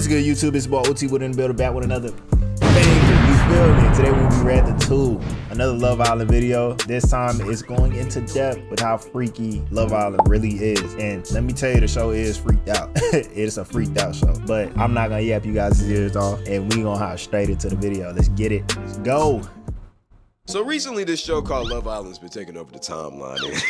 What's good, YouTube? It's boy ItsOTWood in the building, back with another banger. You feel me? Today we'll be reacting to another Love Island video. This time it's going into depth with how freaky Love Island really is. And let me tell you, the show is freaked out. It's a freaked out show. But I'm not gonna yap you guys' ears off, and we gonna hop straight into the video. Let's get it. Let's go. So recently, this show called Love Island's been taking over the timeline.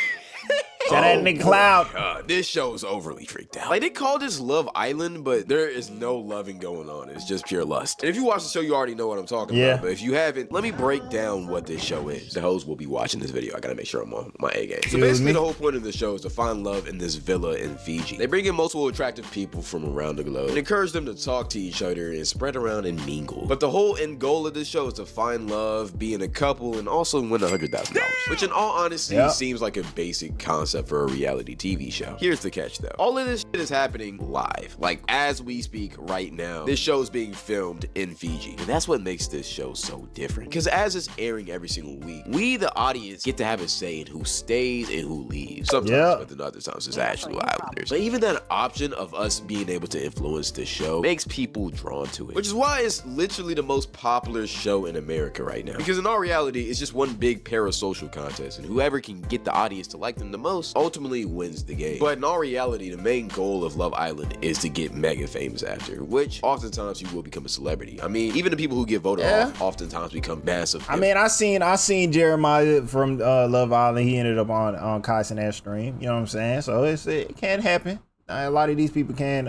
Shout out Nick Cloud. God, this show is overly freaked out. Like, they call this Love Island, but there is no loving going on. It's just pure lust. And if you watch the show, you already know what I'm talking about. But if you haven't, let me break down what this show is. The hoes will be watching this video. I gotta make sure I'm on my A game. So basically, the whole point of the show is to find love in this villa in Fiji. They bring in multiple attractive people from around the globe and encourage them to talk to each other and spread around and mingle. But the whole end goal of this show is to find love, be in a couple, and also win $100,000. Which, in all honesty, seems like a basic concept for a reality TV show. Here's the catch though. All of this shit is happening live. Like, as we speak right now, this show is being filmed in Fiji. And that's what makes this show so different. Because as it's airing every single week, we, the audience, get to have a say in who stays and who leaves. Sometimes, but then other times it's actually Islanders. But even that option of us being able to influence the show makes people drawn to it. Which is why it's literally the most popular show in America right now. Because in all reality, it's just one big parasocial contest. And whoever can get the audience to like them the most ultimately wins the game. But in all reality, the main goal of Love Island is to get mega famous after, which oftentimes you will become a celebrity. I mean, even the people who get voted off oftentimes become massive. I mean, I seen Jeremiah from Love Island. He ended up on Kai's and that stream. You know what I'm saying? So it can happen. A lot of these people can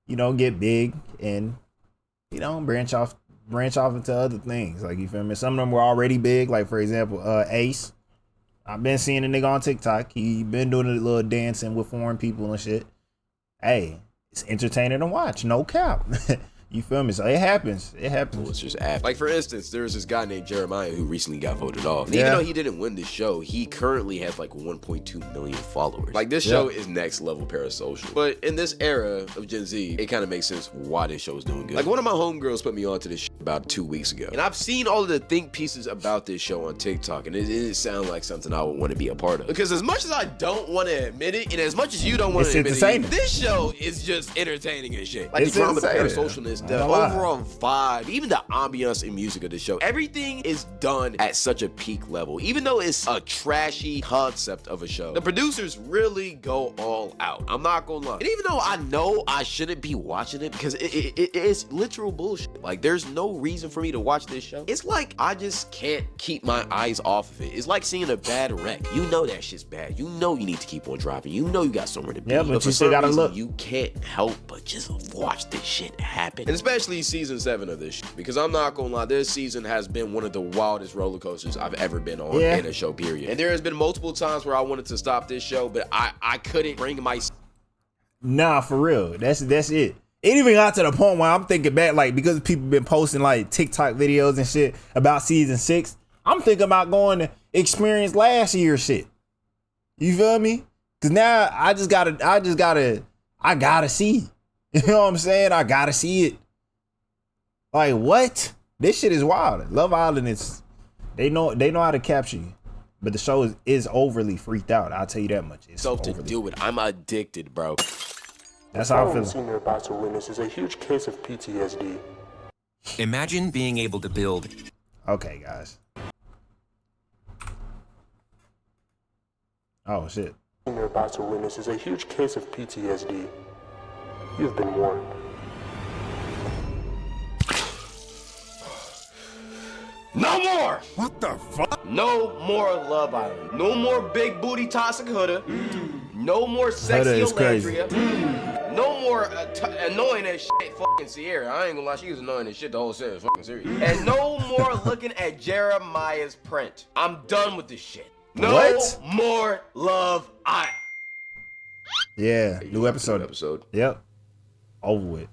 you know, get big and, you know, branch off into other things. Like, you feel me? Some of them were already big. Like, for example, Ace. I've been seeing a nigga on TikTok. He been doing a little dancing with foreign people and shit. Hey, it's entertaining to watch. No cap. You feel me? So it happens. It happens. It's just after. Like, for instance, there's this guy named Jeremiah who recently got voted off. And even though he didn't win this show, he currently has like 1.2 million followers. Like, this show is next level parasocial. But in this era of Gen Z, it kind of makes sense why this show is doing good. Like, one of my homegirls put me onto this shit about 2 weeks ago. And I've seen all of the think pieces about this show on TikTok, and it didn't sound like something I would want to be a part of. Because as much as I don't want to admit it, and as much as you don't want to admit it, this show is just entertaining as shit. Like, the drama, the parasocialness, the overall vibe, even the ambiance and music of the show, everything is done at such a peak level. Even though it's a trashy concept of a show, the producers really go all out. I'm not gonna lie. And even though I know I shouldn't be watching it because it is literal bullshit, like, there's no reason for me to watch this show, it's like I just can't keep my eyes off of it. It's like seeing a bad wreck. You know that shit's bad. You know you need to keep on driving. You know you got somewhere to be. But you still gotta look. You can't help but just watch this shit happen. And especially season 7 of this shit, because I'm not gonna lie, this season has been one of the wildest roller coasters I've ever been on in a show, period. And there has been multiple times where I wanted to stop this show, but I couldn't bring myself. Nah, for real. That's it. It even got to the point where I'm thinking back, like, because people been posting like TikTok videos and shit about season 6, I'm thinking about going to experience last year's shit. You feel me? Cause now I gotta see. You know what I'm saying? I gotta see it. Like, what? This shit is wild. Love Island is, they know how to capture you. But the show is overly freaked out. I'll tell you that much. It's to do it. I'm addicted, bro. That's how I feel. The scene you're about to witness is a huge case of PTSD. Imagine being able to build. Okay, guys. Oh, shit. The scene you're about to witness is a huge case of PTSD. You've been warned. No more! What the fuck? No more Love Island. No more big booty toxic Huda. No more sexy Olandria. No more annoying as shit fucking Sierra. I ain't gonna lie, she was annoying as shit the whole series, fucking series. And no more looking at Jeremiah's print. I'm done with this shit. No more Love Island. Yeah, new episode. Yep. Over with.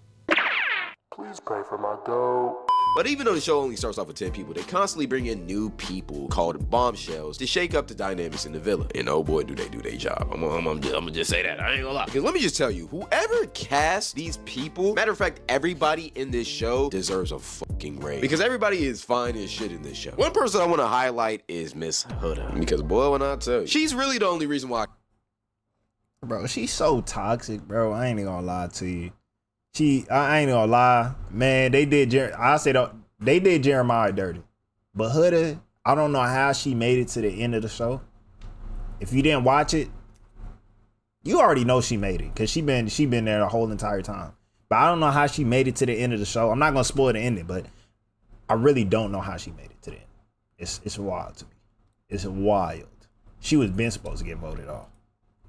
Please pray for my goat. But even though the show only starts off with 10 people, they constantly bring in new people called bombshells to shake up the dynamics in the villa. And oh boy, do they do their job. I'm gonna just say that. I ain't gonna lie. Because let me just tell you, whoever cast these people, matter of fact, everybody in this show deserves a fucking raise. Because everybody is fine as shit in this show. One person I want to highlight is Miss Huda. Because boy, when I tell you, she's really the only reason why. Bro, she's so toxic, bro. I ain't even gonna lie to you. I ain't gonna lie, man. They did Jeremiah dirty, but Huda, I don't know how she made it to the end of the show. If you didn't watch it, you already know she made it because she been there the whole entire time. But I don't know how she made it to the end of the show. I'm not gonna spoil the ending, but I really don't know how she made it to the end. It's wild to me. It's wild. She was been supposed to get voted off.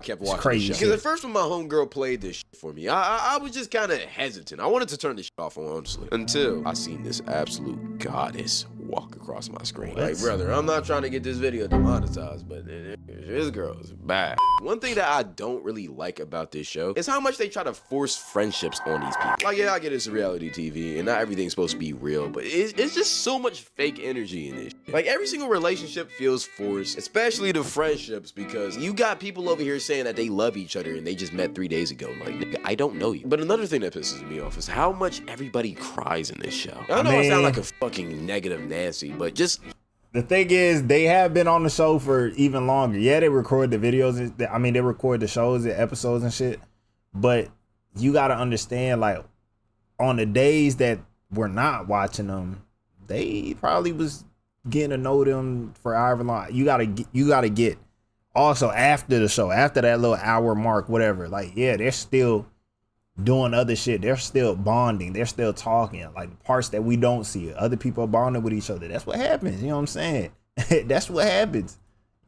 Kept watching the show. Because at first when my homegirl played this shit for me, I was just kind of hesitant. I wanted to turn this shit off, honestly, until I seen this absolute goddess walk across my screen. Like, brother, I'm not trying to get this video demonetized, but this girl is bad. One thing that I don't really like about this show is how much they try to force friendships on these people. Like, yeah, I get it's reality TV and not everything's supposed to be real, but it's just so much fake energy in this shit. Like, every single relationship feels forced, especially the friendships, because you got people over here saying that they love each other and they just met 3 days ago. Like, nigga, I don't know you. But another thing that pisses me off is how much everybody cries in this show. I know I sound like a fucking negative Nancy, but just... The thing is, they have been on the show for even longer. Yeah, they record the videos. I mean, they record the shows, the episodes and shit. But you got to understand, like, on the days that we're not watching them, they probably was getting to know them for however long. You gotta get also after the show, after that little hour mark, whatever. Like, yeah, they're still doing other shit. They're still bonding. They're still talking. Like the parts that we don't see, other people are bonding with each other. That's what happens. You know what I'm saying? That's what happens.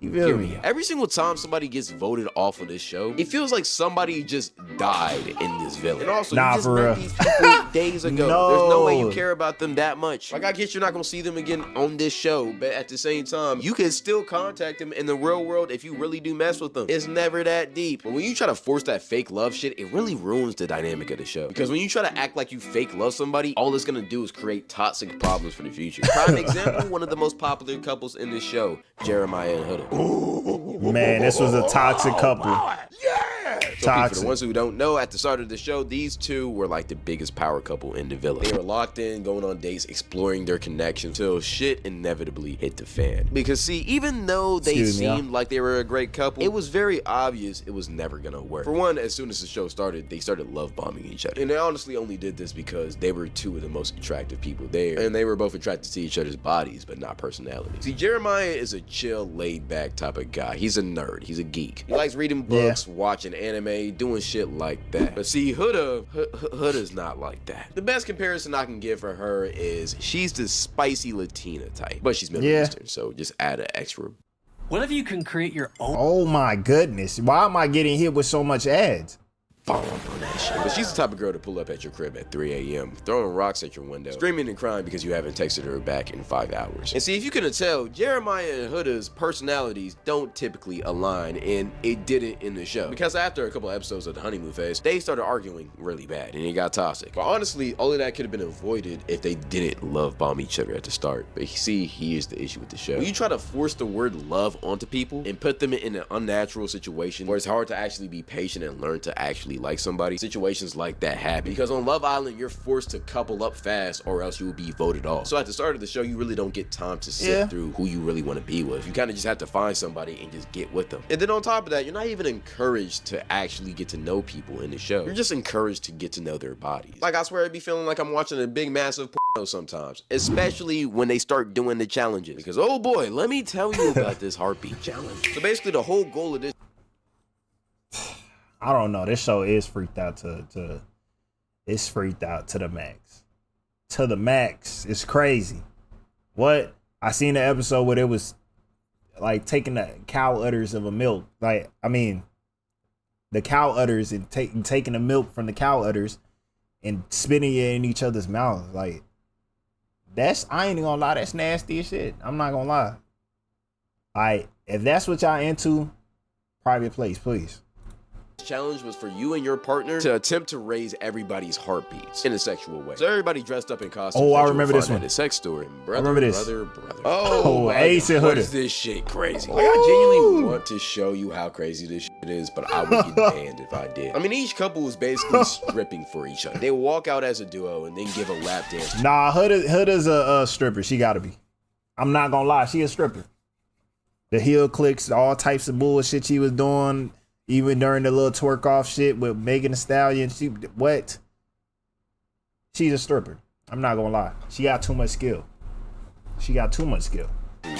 You feel me? Every single time somebody gets voted off of this show, it feels like somebody just died in this village. And also, you just met these people days ago. There's no way you care about them that much. Like, I guess you're not gonna see them again on this show, but at the same time, you can still contact them in the real world if you really do mess with them. It's never that deep. But when you try to force that fake love shit, it really ruins the dynamic of the show. Because when you try to act like you fake love somebody, all it's gonna do is create toxic problems for the future. Prime example, one of the most popular couples in this show, Jeremiah and Huda. Man, this was a toxic couple. Yeah! So for the ones who don't know, at the start of the show, these two were like the biggest power couple in the village. They were locked in, going on dates, exploring their connection, till shit inevitably hit the fan. Because see, even though they seemed like they were a great couple, it was very obvious it was never gonna work. For one, as soon as the show started, they started love bombing each other. And they honestly only did this because they were two of the most attractive people there. And they were both attracted to each other's bodies, but not personalities. See, Jeremiah is a chill, laid back type of guy. He's a nerd. He's a geek. He likes reading books, watching anime, doing shit like that. But see, Huda's not like that. The best comparison I can give for her is she's the spicy Latina type, but she's Middle Eastern, so just add an extra. What if you can create your own? Oh my goodness. Why am I getting hit with so much ads? On that shit. But she's the type of girl to pull up at your crib at 3 a.m., throwing rocks at your window, screaming and crying because you haven't texted her back in 5 hours. And see, if you couldn't tell, Jeremiah and Huda's personalities don't typically align, and it didn't in the show. Because after a couple episodes of the honeymoon phase, they started arguing really bad, and it got toxic. But honestly, all of that could have been avoided if they didn't love bomb each other at the start. But see, here's the issue with the show. When you try to force the word love onto people and put them in an unnatural situation where it's hard to actually be patient and learn to actually like somebody, situations like that happen. Because on Love Island, you're forced to couple up fast or else you will be voted off. So at the start of the show, you really don't get time to sit through who you really want to be with. You kind of just have to find somebody and just get with them. And then on top of that, you're not even encouraged to actually get to know people in the show. You're just encouraged to get to know their bodies. Like, I swear I'd be feeling like I'm watching a big massive porno sometimes, especially when they start doing the challenges. Because oh boy, let me tell you about this heartbeat challenge. So basically the whole goal of this, I don't know. This show is freaked out it's freaked out to the max. To the max. It's crazy. What? I seen the episode where it was like taking the cow udders of a milk. Like, I mean, the cow udders and taking the milk from the cow udders and spitting it in each other's mouths. Like, that's, I ain't gonna lie, that's nasty as shit. I'm not gonna lie. Like, if that's what y'all into, private place, please. Challenge was for you and your partner to attempt to raise everybody's heartbeats in a sexual way. So everybody dressed up in costumes. Oh, I remember this one. A sex store. Brother, I remember this. Brother. Oh, Ace and Huda. What is this shit crazy? Like, I genuinely want to show you how crazy this shit is, but I would get banned if I did. I mean, each couple was basically stripping for each other. They would walk out as a duo and then give a lap dance. Nah, Huda's a stripper. She gotta be. I'm not gonna lie, she a stripper. The heel clicks, all types of bullshit she was doing. Even during the little twerk off shit with Megan Thee Stallion, she's a stripper. I'm not gonna lie. She got too much skill.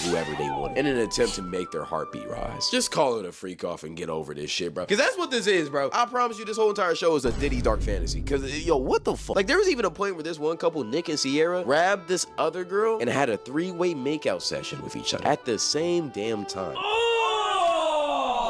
Whoever they want in an attempt to make their heartbeat rise. Just call it a freak off and get over this shit, bro. Because that's what this is, bro. I promise you this whole entire show is a Diddy dark fantasy. Because, yo, what the fuck? Like, there was even a point where this one couple, Nick and Sierra, grabbed this other girl and had a 3-way makeout session with each other at the same damn time.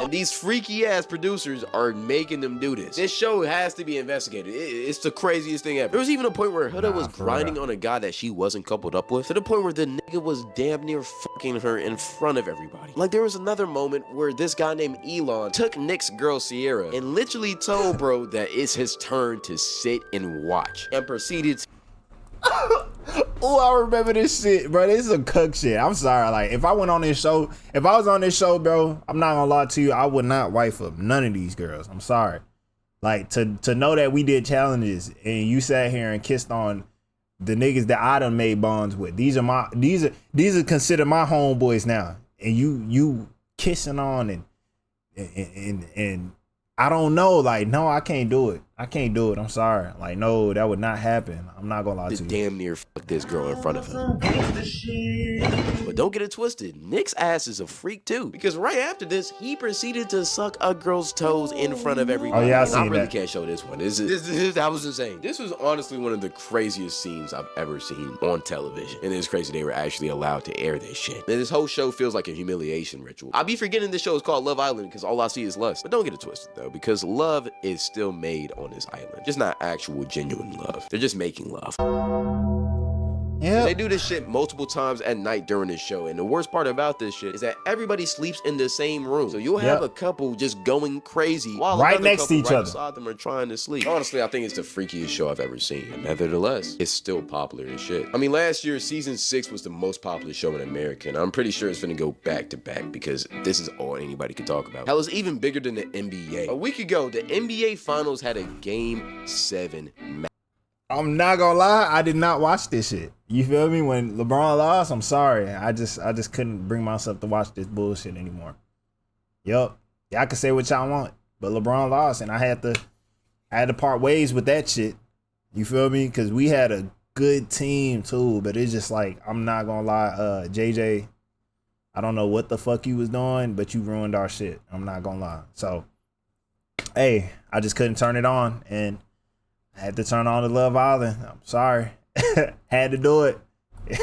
And these freaky ass producers are making them do this. This show has to be investigated. It's the craziest thing ever. There was even a point where Huda was grinding on a guy that she wasn't coupled up with, to the point where the nigga was damn near fucking her in front of everybody. Like, there was another moment where this guy named Elon took Nick's girl Sierra and literally told bro that it's his turn to sit and watch, and proceeded to Oh, I remember this shit, bro. This is a cuck shit. I'm sorry. Like, if I was on this show, bro, I'm not gonna lie to you, I would not wife up none of these girls. I'm sorry. Like, to know that we did challenges and you sat here and kissed on the niggas that I done made bonds with. These are considered my homeboys now. And you kissing on and I don't know, like, no, I can't do it. I'm sorry. Like, no, that would not happen. I'm not gonna lie to you. Damn near fuck this girl in front of him. But don't get it twisted. Nick's ass is a freak too. Because right after this, he proceeded to suck a girl's toes in front of everybody. Oh yeah, I really can't show this one. That was insane. This was honestly one of the craziest scenes I've ever seen on television. And it's crazy they were actually allowed to air this shit. And this whole show feels like a humiliation ritual. I be forgetting this show is called Love Island because all I see is lust. But don't get it twisted though, because love is still made on this island. Just not actual genuine love. They're just making love. Yeah. They do this shit multiple times at night during this show. And the worst part about this shit is that everybody sleeps in the same room. So you'll have a couple just going crazy while right next to each other beside them are trying to sleep. Honestly, I think it's the freakiest show I've ever seen. And nevertheless, it's still popular as shit. I mean, last year, season 6 was the most popular show in America. And I'm pretty sure it's gonna go back to back because this is all anybody can talk about. Hell, it's even bigger than the NBA. A week ago, the NBA Finals had a Game 7 match. I'm not gonna lie, I did not watch this shit. You feel me? When LeBron lost, I'm sorry. I just couldn't bring myself to watch this bullshit anymore. Yup. Y'all can say what y'all want, but LeBron lost and I had to part ways with that shit. You feel me? Cause we had a good team too, but it's just like, I'm not gonna lie, JJ, I don't know what the fuck you was doing, but you ruined our shit. I'm not gonna lie. So, hey, I just couldn't turn it on and I had to turn on the Love Island. I'm sorry. Had to do it.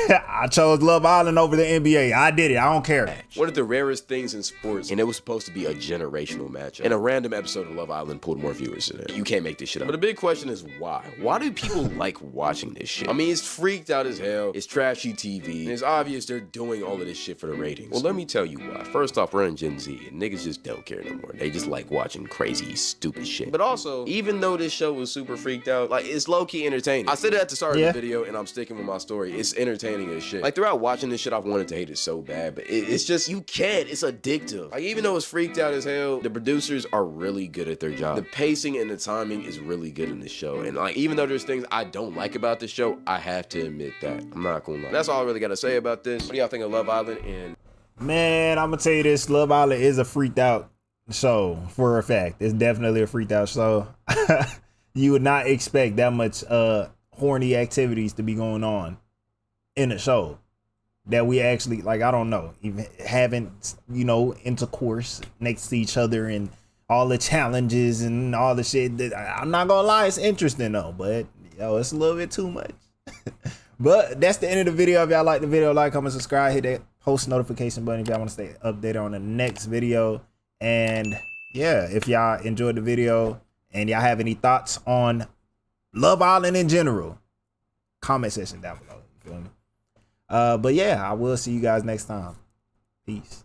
I chose Love Island over the NBA. I did it. I don't care. One of the rarest things in sports, and it was supposed to be a generational matchup. And a random episode of Love Island pulled more viewers than it. You can't make this shit up. But the big question is why? Why do people like watching this shit? I mean, it's freaked out as hell. It's trashy TV. And it's obvious they're doing all of this shit for the ratings. Well, let me tell you why. First off, we're in Gen Z, and niggas just don't care no more. They just like watching crazy, stupid shit. But also, even though this show was super freaked out, like, it's low-key entertaining. I said it at the start of the video, and I'm sticking with my story. It's entertaining as shit. Like, throughout watching this shit, I've wanted to hate it so bad, but it's just, you can't. It's addictive. Like, even though it's freaked out as hell, the producers are really good at their job. The pacing and the timing is really good in the show. And, like, even though there's things I don't like about the show, I have to admit that. I'm not gonna lie. That's all I really gotta say about this. What do y'all think of Love Island? And man, I'm gonna tell you this, Love Island is a freaked out show for a fact. It's definitely a freaked out show. You would not expect that much horny activities to be going on in a show that we actually, like, I don't know, even haven't, you know, intercourse next to each other and all the challenges and all the shit that, I'm not gonna lie, it's interesting though, but yo, it's a little bit too much. But that's the end of the video. If y'all like the video, like, comment, subscribe, hit that post notification button if y'all want to stay updated on the next video. And yeah, if y'all enjoyed the video and y'all have any thoughts on Love Island in general, comment section down below. You feel me? But yeah, I will see you guys next time. Peace.